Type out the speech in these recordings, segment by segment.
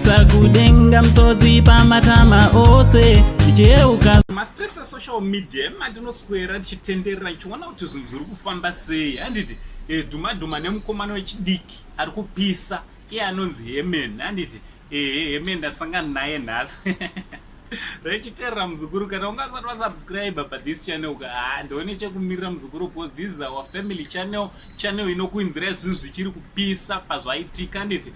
Ndinoisa kudenga mtsodzi pamatama ose ndicheuka. Mastreets social media mandinoswera ndichitenderera ndichiona kuti zvinhu zviri kufamba sei. Handiti dhuma nemukomana wechidiki ari kupisa iye anonzi Hemen. Handiti Hemen ndasangana naye nhasi. Rechiterera muzukuru, kana ungasati wasubscribe pathis channel ndione chekumirira muzukuru, because this is our family channel inokuinzira zvinhu zvichiri kupisa pazvaitika. Handiti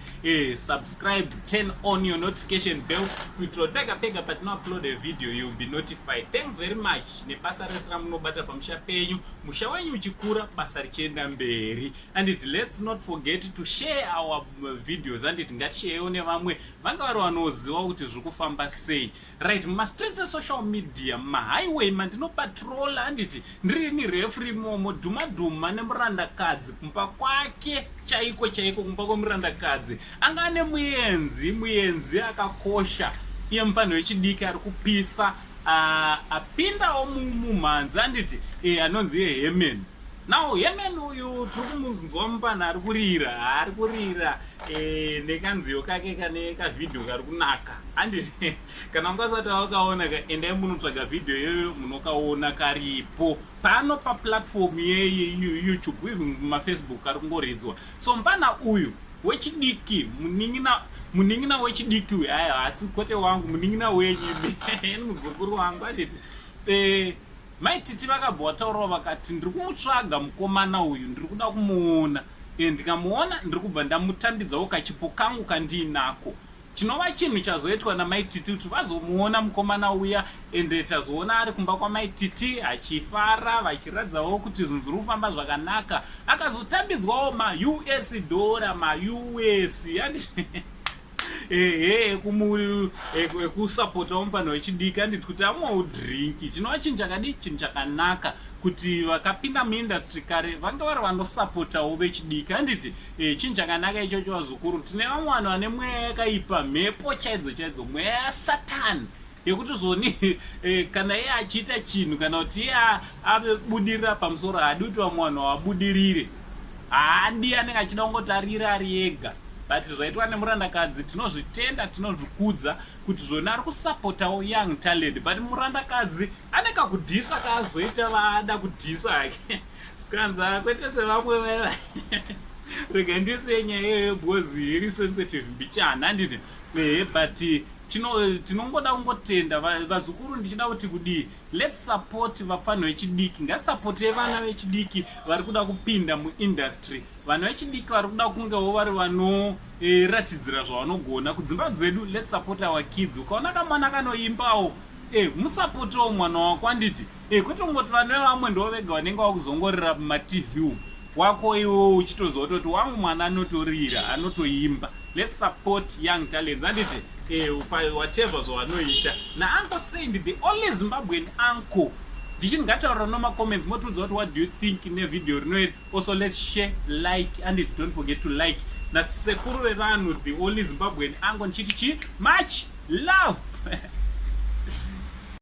subscribe, turn on your notification bell kuitira kuti pega patinoupload a video you'll be notified. Thanks very much nebasa rese ramunobata pamusha penyu, musha wenyu uchikura basa richienda mberi. Handiti let's not forget to share our videos. Handiti ngatisharewo nevamwe vanga vari vanoziva kuti zviri kufamba sei. Right, mastreets social media, highway mandinopatrola. Handiti ndirini refri momo dhuma nemurandakadzi kumba kwake chaiko kumba kwemurandakadzi anga ane muenzi akakosha, iye mufanhu wechidiki ari kupisa apindawo mumhanzi. Handiti anonzi Hemen. Now Hemen uyu tiri kumunzwa mupanhu ari kurira nekanziyo kake kane kavidhio kari kunaka. Handiti kana ungasati wakaona endai munotsvaga vidhio iyoyo munokaona karipo pano paplatform yeYouTube, even mumafacebook kari kungoridzwa. So mupana uyu wechidiki, munin'ina wechidiki uyu, asi kwete wangu, munin'ina wenyu muzukuru wangu. Handiti maititi vakabva vataurawo vakati ndiri kumutsvaga mukomana uyu, ndiri kuda kumuona, ndikamuona ndiri kubva ndamutambidzawo kachipo kangu kandiinako. Chinova chinhu chazoitwa namaititi kuti vazomuona mukomana uya, ende tazoona ari kumba kwamaititi achifara, vachiradzawo kuti zvinhu zviri kufamba zvakanaka, akazotambidzwawo ma-US dollar, ma-US. Kusapota mufanhu wechidiki. Handiti kuti amwewo drinki, chinova chinhu chakadi, chinhu chakanaka kuti vakapinda muindustry kare vanga vari vanosapotawo vechidiki. Handiti chinhu chakanaka ichocho vazukuru. Tine vamwe vanhu vane mweya yakaipa, mhepo chaidzo, mweya yasatani yekuti zoni kana iye achiita chinhu, kana kuti iye abudirira pamusoro, haadi kuti vamwe vanhu vabudirire, haadi, anenge achida kungoti arire ari ega. But zvaitwa nemurandakadzi tinozvitenda, tinozvikudza kuti zvona ari kusapotawo young talent. But murandakadzi ane kakudhisa kaazoita vaada kudhisa hake zvikanza kwete sevamwe vaya. Rega ndise nyaya iyoyo because iri sensitive mbichana. Handiti but tinongoda kungotenda vazukuru. Ndichida kuti kudii, let's support vafanhu vechidiki, ngatisapote vana vechidiki vari kuda kupinda muindustry, vanhu vechidiki vari kuda kungewo vari vanoratidzira zvavanogona kudzimba dzedu. Let's support our kids. Ukaona kamwana kanoimbawo, musapotewo mwana wako. Handiti kuti ungoti vanhu vevamwe ndo vega vanenge vakuzongorira mumatv umu, wako iwo uchitoziva kuti wangu mwana anotorira, anotoimba. Let's support young talents. Handiti whatever zvavanoita. naUncle Said, the only Zimbabwean uncle. Ndichinhu ngataura nomacomments motiudza kuti what do you think nevidhio rinoiri. Also let's share, like, and don't forget to like. Nasekuru vevanhu, the only Zimbabwean uncle, ndichiti much love.